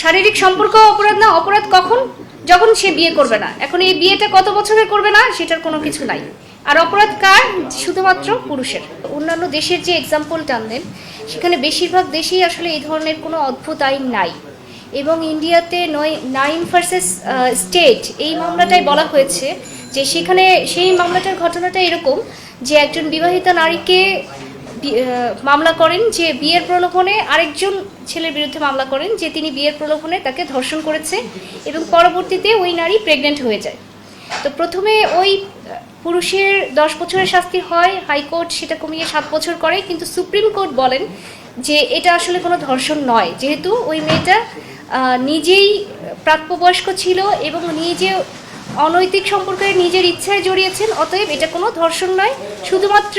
শারীরিক সম্পর্ক অপরাধ না, অপরাধ কখন? যখন সে বিয়ে করবে না। এখন এই বিয়েটা কত বছরের করবে না সেটার কোনো কিছু নাই। আর অপরাধ কার? শুধুমাত্র পুরুষের। অন্যান্য দেশের যে এক্সাম্পল টানলেন, সেখানে বেশিরভাগ দেশেই আসলে এই ধরনের কোনো অদ্ভুত আইন নাই। এবং ইন্ডিয়াতে নাইন ভার্সেস স্টেট এই মামলাটাই বলা হয়েছে যে সেখানে সেই মামলাটার ঘটনাটা এরকম যে একজন বিবাহিতা নারীকে মামলা করেন যে বিয়ের প্রলোভনে, আরেকজন ছেলের বিরুদ্ধে মামলা করেন যে তিনি বিয়ের প্রলোভনে তাকে ধর্ষণ করেছে এবং পরবর্তীতে ওই নারী প্রেগনেন্ট হয়ে যায়। তো প্রথমে ওই পুরুষের 10 বছরের শাস্তি হয়, হাইকোর্ট সেটা কমিয়ে 7 বছর করে, কিন্তু সুপ্রিম কোর্ট বলেন যে এটা আসলে কোনো ধর্ষণ নয়, যেহেতু ওই মেয়েটা নিজেই প্রাপ্তবয়স্ক ছিল এবং নিজে অনৈতিক সম্পর্কে নিজের ইচ্ছায় জড়িয়েছেন, অতএব এটা কোনো ধর্ষণ নয়। শুধুমাত্র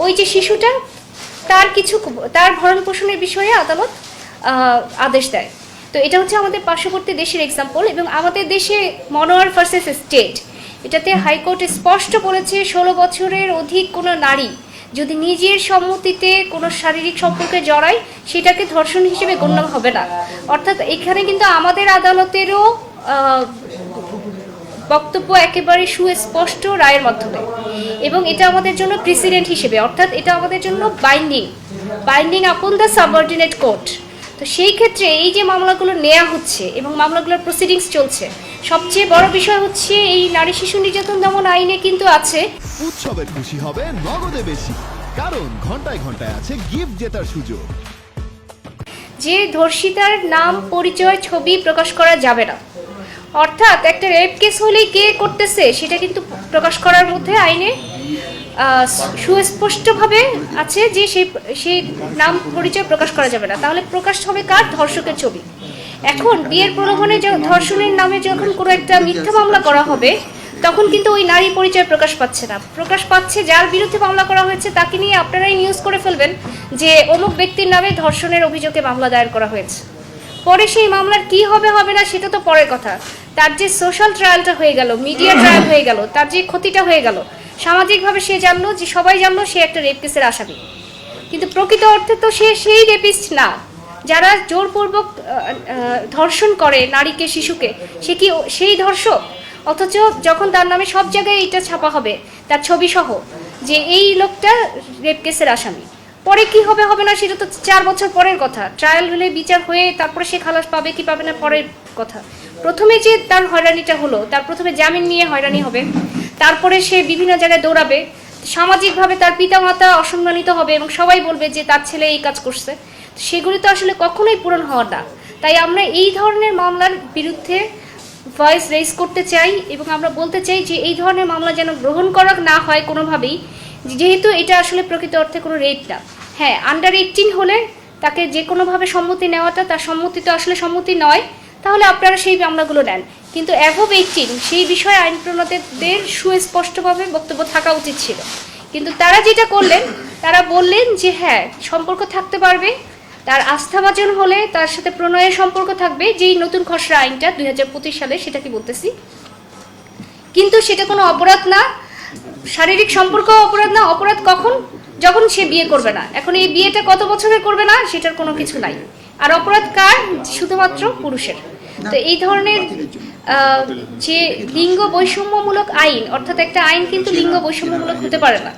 ওই যে শিশুটা তার ভরণ পোষণের বিষয়ে আদালত আদেশ দেয়। তো এটা হচ্ছে আমাদের পার্শ্ববর্তী দেশের এক্সাম্পল। এবং আমাদের দেশে মনোয়ার ভার্সেস স্টেট, এটাতে হাইকোর্ট স্পষ্ট বলেছে 16 বছরের অধিক কোনো নারী যদি নিজের সম্মতিতে কোনো শারীরিক সম্পর্কে জড়ায় সেটাকে ধর্ষণ হিসেবে গণ্য হবে না। অর্থাৎ এখানে কিন্তু আমাদের আদালতেরও বক্তব্য একেবারে সুস্পষ্ট রায়ের মাধ্যমে, এবং এটা আমাদের জন্য প্রেসিডেন্ট হিসেবে, অর্থাৎ এটা আমাদের জন্য binding upon the subordinate court. তো সেই ক্ষেত্রে এই যে মামলাগুলো নেওয়া হচ্ছে এবং মামলাগুলোর প্রসিডিংস চলছে, সবচেয়ে বড় বিষয় হচ্ছে এই নারী শিশু নির্যাতন দমন আইনে কিন্তু আছে উৎসবে খুশি হবে নগদে বেশি, কারণ ঘন্টায় ঘন্টায় আছে গিফট জেতার সুযোগ। যে ধর্ষিতার নাম, পরিচয়, ছবি প্রকাশ করা যাবে না। অর্থাৎ একটা রেপ কেস হলেই কে করতেছে সেটা কিন্তু প্রকাশ করার মধ্যে আইনে সুস্পষ্টভাবে আছে যে সেই নাম, পরিচয় প্রকাশ করা যাবে না। তাহলে প্রকাশ হবে কার? ধর্ষকের ছবি। এখন বিয়ের প্রলোভনে ধর্ষণের নামে যখন কোনো একটা মিথ্যা মামলা করা হবে, তখন কিন্তু ওই নারী পরিচয় প্রকাশ পাচ্ছে না, প্রকাশ পাচ্ছে যার বিরুদ্ধে মামলা করা হয়েছে তাকে নিয়ে আপনারাই নিউজ করে ফেলবেন যে অমুক ব্যক্তির নামে ধর্ষণের অভিযোগে মামলা দায়ের করা হয়েছে। পরে সেই মামলার কি হবে হবে না সেটা তো পরের কথা। তার যে সোশ্যাল ট্রায়ালটা হয়ে গেল, মিডিয়া ট্রায়াল হয়ে গেল, তার যে ক্ষতিটা হয়ে গেল, সামাজিকভাবে সে জানলো, যে সবাই জানলো সে একটা রেপ কেসের আসামি, কিন্তু প্রকৃত অর্থে তো সে সেই রেপিস্ট না। যারা জোরপূর্বক ধর্ষণ করে নারীকে, শিশুকে, সে কি সেই ধর্ষক? অথচ যখন তার নামে সব জায়গায় এটা ছাপা হবে, তার ছবি সহ, যে এই লোকটা রেপ কেসের আসামি, পরে কি হবে হবে না সেটা তো 4 বছর পরের কথা। ট্রায়াল হলে, বিচার হয়ে তারপরে সে খালাস পাবে কি পাবে না পরের কথা। প্রথমে যে তার হয়রানিটা হলো, তার প্রথমে জামিন নিয়ে হয়রানি হবে, তারপরে সে বিভিন্ন জায়গায় দৌড়াবে, সামাজিকভাবে তার পিতামাতা অসম্মানিত হবে এবং সবাই বলবে যে তার ছেলে এই কাজ করছে। সেগুলি তো আসলে কখনোই পূরণ হওয়ার না। তাই আমরা এই ধরনের মামলার বিরুদ্ধে ভয়েস রেজ করতে চাই এবং আমরা বলতে চাই যে এই ধরনের মামলা যেন গ্রহণ করা না হয় কোনোভাবেই, যেহেতু এটা আসলে প্রকৃত অর্থে কোনো রেপ না। হ্যাঁ, আন্ডার 18 হলে তাকে যে কোনোভাবে সম্মতি নেওয়াটা, তার সম্মতি তো আসলে সম্মতি নয়, তাহলে আপনারা সেই মামলাগুলো নেন। কিন্তু অ্যাবভ 18 সেই বিষয়ে আইন প্রণেতাদের সুস্পষ্টভাবে বক্তব্য থাকা উচিত ছিল। কিন্তু তারা যেটা করলেন, তারা বললেন যে হ্যাঁ, সম্পর্ক থাকতে পারবে, তার আস্থাভাজন হলে তার সাথে প্রণয়ের সম্পর্ক থাকবে, যেই নতুন খসড়া আইনটা 2025 সালে, সেটা কি বলতেছি, কিন্তু সেটা কোনো অপরাধ না। শারীরিক সম্পর্ক অপরাধ না, অপরাধ কখন? যখন সে বিয়ে করবে না। এখন এই বিয়েটা কত বছরের করবে না সেটার কোনো কিছু নাই। আর অপরাধ কার? শুধুমাত্র পুরুষের। তো এই ধরনের যে লিঙ্গ বৈষম্যমূলক আইন, অর্থাৎ একটা আইন কিন্তু লিঙ্গ বৈষম্যমূলক হতে পারে না।